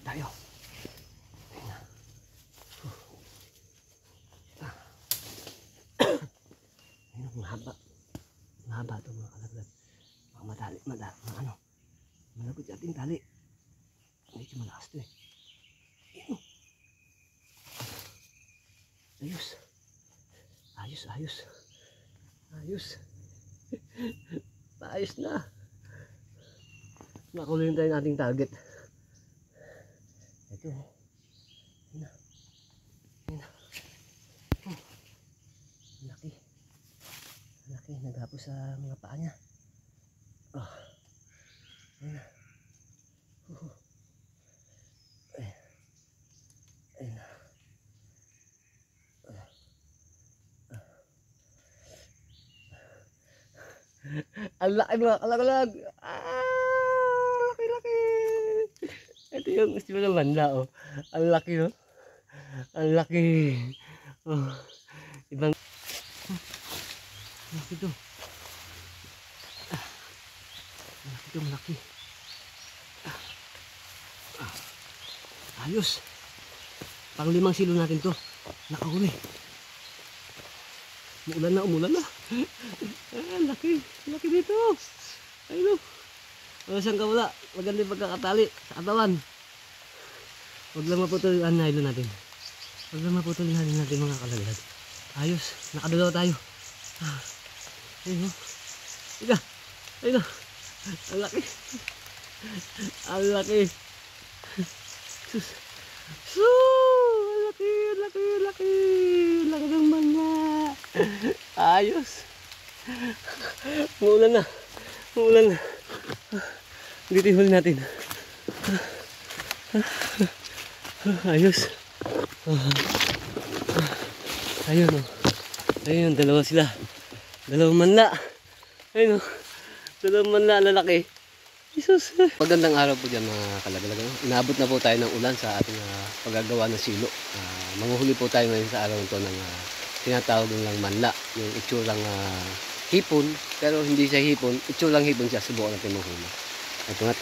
tayo. Ayun na. Ayun, mahaba. Mahaba ito mga kalaglag. Baka madali, ano. Malapit sa ating tali. Medyo malakas ito eh. Ayun. Ayos. Ayos, ayos. Ayos. Ayos na. Nakuloyin tayo ng ating target. Ito. Ayun na. Ayun na. Laki. Laki. Naghapos sa mga paa niya. Oh. Ayun na. Ayun na. Ang laki mga kalaglag. Laki-laki. Ito yung gusto ng banda, oh. Ang laki, no? Ang laki. Oh. Ibang laki to. Malaki to, malaki. Ayos. Pang 5 silo natin to. Nakahuli. Umulan na. Laki. Laki dito. Ayun. Wala siyang kawala. Maganda yung pagkakatali sa katawan. Huwag lang maputol yung nylon natin. Huwag lang maputol yung nylon natin mga kalaglag. Ayos. Nakadalawa tayo. Ayun. Ika. Ayun. Ang laki. Ang laki. Sus. Laki. Laki ng mangga. Ayos. Umulan na. Dito yung huli natin. Ayos. Ayun, oh. Ayun, dalawa sila. Dalawang manla. Ayun, oh. Dalawang manla, lalaki. Jesus. Magandang araw po dyan mga kalaglag. Inaabot na po tayo ng ulan sa ating paggagawa ng silo. Manguhuli po tayo ngayon sa araw ito ng tinatawag ng manla. Yung itsurang hipon, pero hindi siya hipon. Itsurang hipon siya. Subukan natin manghuli. Ito nga't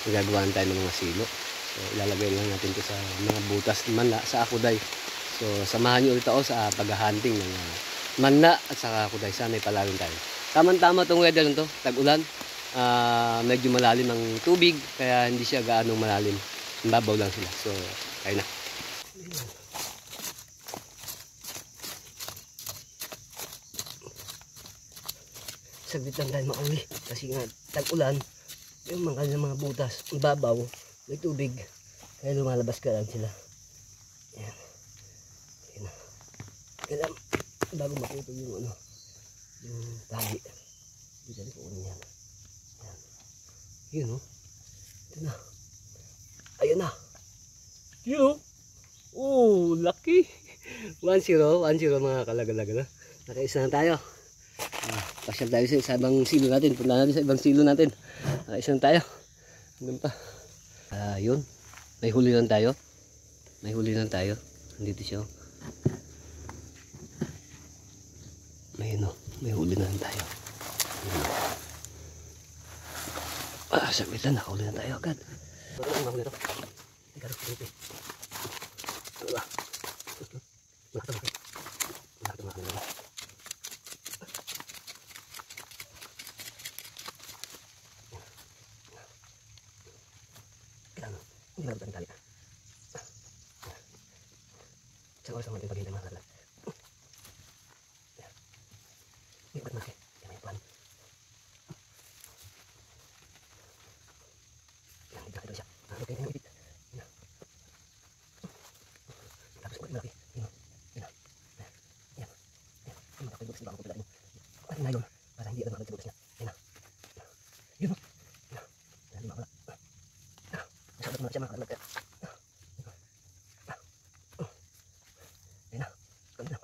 nagagawaan tayo ng mga silo. So ilalagay lang natin ito sa mga butas manla sa akuday. So samahan niyo ulit ako sa paghahunting ng manla at sa akuday. Sana ipalalong tayo. Tama-tama itong weather nito, tag-ulan. Medyo malalim ang tubig, kaya hindi siya gaano malalim. Babaw lang sila. So, kaya na. Saglit lang tayo makauli. Kasi nga, tag-ulan, yung mga butas, babaw, may tubig. Kaya lumalabas ka lang sila. Ayan. Ayan. Kaya bago maputol yung yung tali. Dito rin po yan. Yun, oh. Ito na. Ayun na. Yun, oh. Oh, laki. 1-0 mga kalagalaga. Nakaisa na tayo. Pasyal tayo sa ibang silo natin. Punta natin sa ibang silo natin. Nakaisa na tayo. Hanggang pa. Yun. May huli lang tayo. Nandito siya, oh. May huli na lang tayo. Saglit lang, nakahuli na tayo agad. Ito lang, mahuli ito. Ikarap ko dito. Ano ba? Malaki. Kailangan, hindi na tali. Isang oras lang natin paghintay mga kalaglag. Hindi ko ba't malaki? Yan ay tuwan. Ito siya. Okay, ipit. Yan. Tapos ko malaki. Yan. Ang malaki butas na baka pupilain mo. At nylon para hindi agad makagad sa butas niya. Yan. Yun. Yan. Mawala. Masyadot mo na siya mga kalaglag. Yan. Kamila.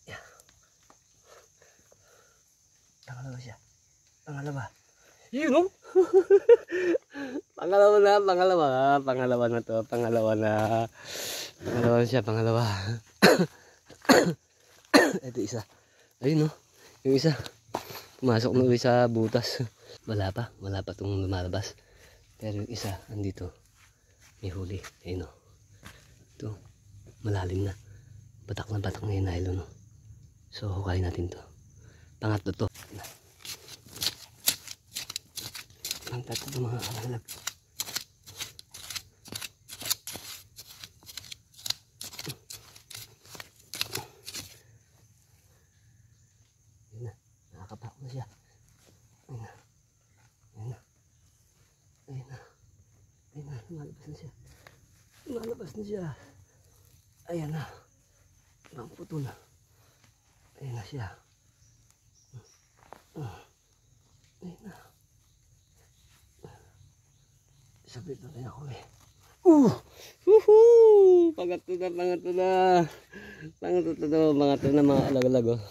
Yan. Pangalawa siya. Pangalawa. Yun, oh. Pangalawa na to. Pangalawa na siya. Ito isa. Ayun, oh. Yung isa. Pumasok na ulit sa butas. Wala pa itong lumalabas. Pero yung isa, andito, may huli. Ayun o. Ito, malalim na. Batak na yung nylon. So, hukayin natin to. Pangatlo to. Ang tatlo mga kalalag. Ayun na, nakakapak na siya. Ayun na. Lumalabas na siya. Ayan na. Ang puto na. Ayan na siya. Ayan na. Sabit na tayo ako eh. Woohoo! Pangatlo na. Pangatlo na mga alag-alag oh.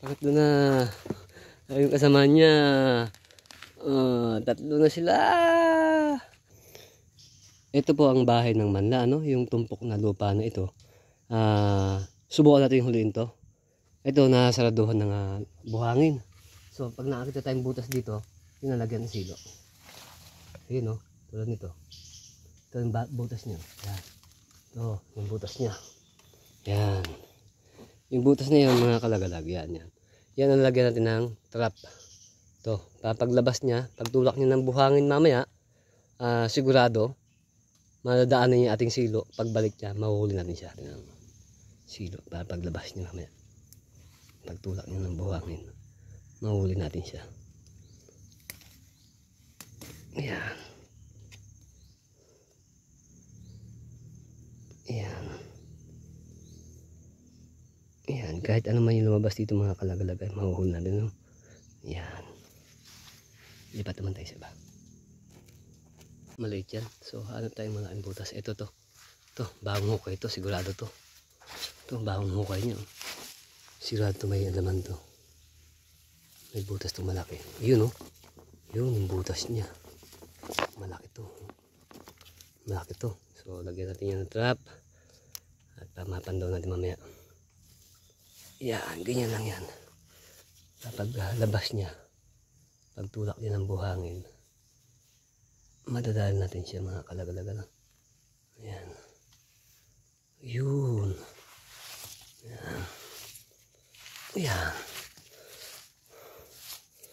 Pangatlo na. Ayun kasama niya. Tatlo na sila. Ito po ang bahay ng manla, ano? Yung tumpok na lupa na ito. Subukan natin yung huliin to. Ito, nasaraduhan ng buhangin. So, pag nakakita tayong butas dito, yung nalagyan ng silo. Ayun, no? Tulad nito. Ito yung butas niya. Yan. Ito, yung butas niya. Yan. Yung butas na yun, mga kalagalag. Yan. Yan ang lagyan natin ng trap. Ito, paglabas niya, pagtulak niya ng buhangin mamaya, sigurado, madadaanan niya ating silo. Pagbalik niya, mahuhuli natin siya ng silo. Paglabas niya mamaya, pagtulak niya ng buhangin, mahuhuli natin siya. Ayan. Ayan. Kahit ano man yung lumabas dito mga kalagalag, mahuhuli natin. No? Ayan. Lipat naman tayo sa iba. Maliit yan. So, hanap tayong mga butas. Ito to. Ito, bagong hukay to. Sigurado to. Ito, bagong hukay niya. Sigurado to may alaman to. May butas to malaki. Yun oh. Yun yung butas niya. Malaki to. Malaki to. So, lagyan natin yung trap. At mapandaw natin mamaya. Yan, ganyan lang yan. Kapag labas niya, pagtulak niya ng buhangin, madadali natin siya mga kalagalaga. Ayan. Yun. Ayan. Ayan.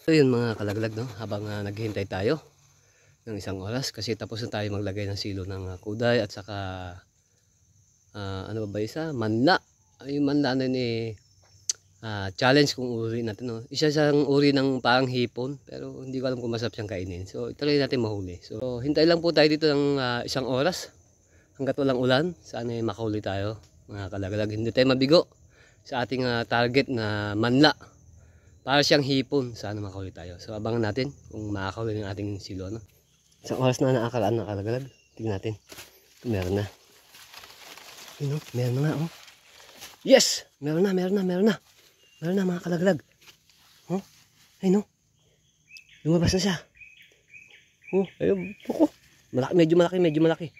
So yun mga kalaglag, no? Habang naghihintay tayo ng 1 oras kasi tapos na tayo maglagay ng silo ng kuday at saka ano ba isa? Manla. Yung manla na ni challenge kung uri natin, no? Isa siyang uri ng parang hipon pero hindi ko alam kung masarap siyang kainin. So ituloy natin mahuli. So hintay lang po tayo dito ng 1 oras hanggat walang ulan. Sana makahuli tayo mga kalagalag. Hindi tayo mabigo sa ating target na manla. Para siyang hipon. Sana makahuli tayo. So abangan natin kung makakahuli ng ating silo, no? 1 oras na nakakaraan ng kalagalag. Tingnan natin kung meron na. Yun, no? Meron na nga, oh. Yes! Meron na mga kalaglag. Oh, ayun, no? Lumabas na siya. Oh, ayun. Puko. Medyo malaki.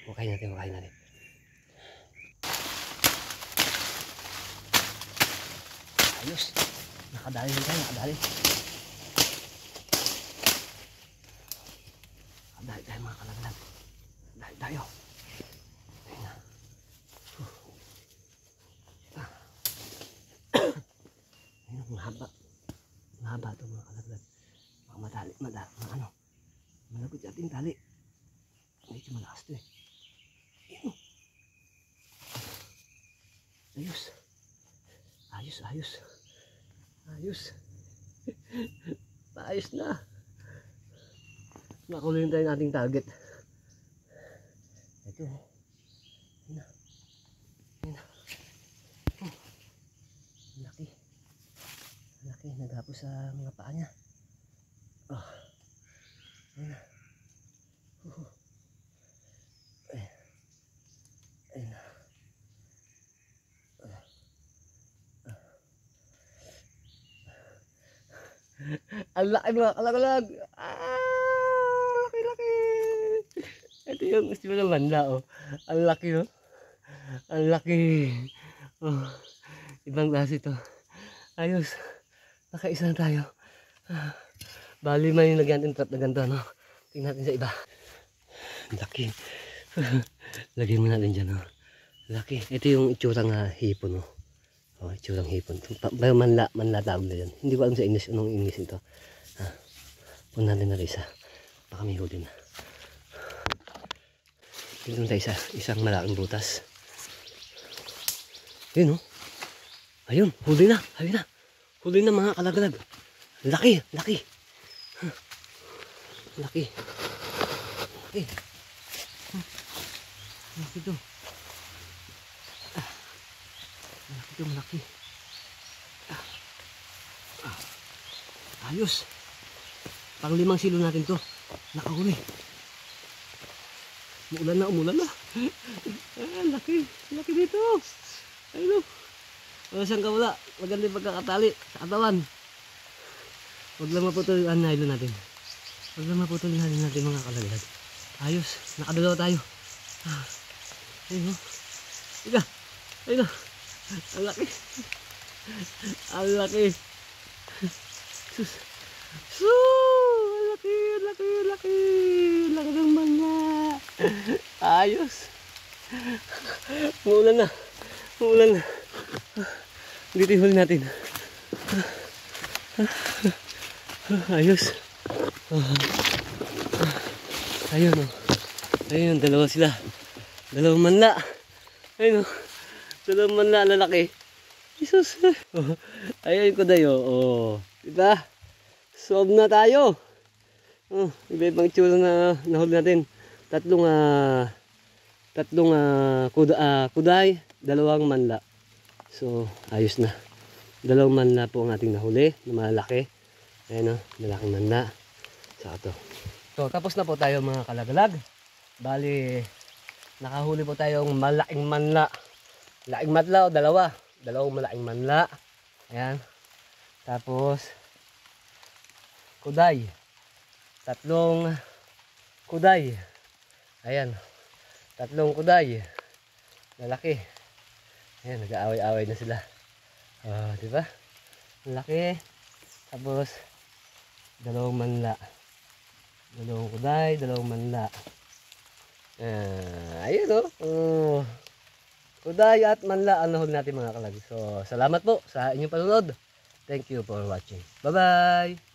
Hukayin natin. Ayos. Nakadali rin tayo, nakadali tayo mga kalaglag. Nakadali tayo. Ayun na. Ayun, mahaba ito mga kalaglag. Malapit sa ating tali. Medyo malakas ito eh. Ayun. Ayos na. Nakuloyin tayo ng ating target. Ito. Ayun na. Laki. Naghapo sa mga paa niya. Oh. Ayun na. Ayun na. Ang laki mga kalagalag. Laki. Ito yung gusto ng banda, oh. Ang laki, oh. Ang laki. Oh. Ibang klase ito. Ayos. Nakaisa na tayo. Bali may lagyan natin trap na ganito, no? Tingnan natin sa iba. Laki. Lagyan mo natin dyan, no? Laki. Ito yung itsurang hipon, no? Oh, itsurang hipon. Manla tawag na yan. Hindi ko alam sa English, anong English ito. Punan natin na rin isa. Baka may huli na. Dito na tayo isang malaking butas. Ayun, no? Ayun, huli na. Ayun na. Huli na mga kalagalag. Laki, laki. Laki. Laki. Laki to. Malaki to, malaki. Ayos. Pang 5 silo natin to. Nakahuli. Umulan na. Laki. Laki dito. Ayun. Wala siyang kawala. Maganda yung pagkakatali sa katawan. Huwag lang maputol ang nylon natin. Huwag lang maputol yung nylon natin mga kalaglag. Ayos. Nakadalawa tayo. Ayun. Ika. Ayun. Ang laki. Ang laki. Sus. Ang laki. Laki ng mangga. Ayos. Umulan na. Dito yung huli natin. Ayos. Ayun, oh. Ayun, dalawa sila. Dalawang manla. Ayun, oh. Dalawang manla, lalaki. Jesus. Oh. Ayun ko dayo. Oh. Diba? Solve na tayo. Oh, iba-ibang itsura na nahuli natin. Tatlong kuday, dalawang manla. So, ayos na. Dalawang manla po ang ating nahuli na malaki. Ayan, o, malaking manla. Saka to. So, tapos na po tayo mga kalagalag. Bali, nakahuli po tayong malaking manla. Malaking manla o dalawa. Dalawang malaking manla. Ayan. Tapos, kuday. Tatlong kuday. Ayan. Tatlong kuday. Lalaki. Ayan, nag-aaway-aaway na sila. Diba? Laki. Tapos, dalawang manla. Dalawang kuday, dalawang manla. Ayun, oh. Kuday at manla ang nahuli natin mga kalag. So, salamat po sa inyong panunod. Thank you for watching. Bye-bye!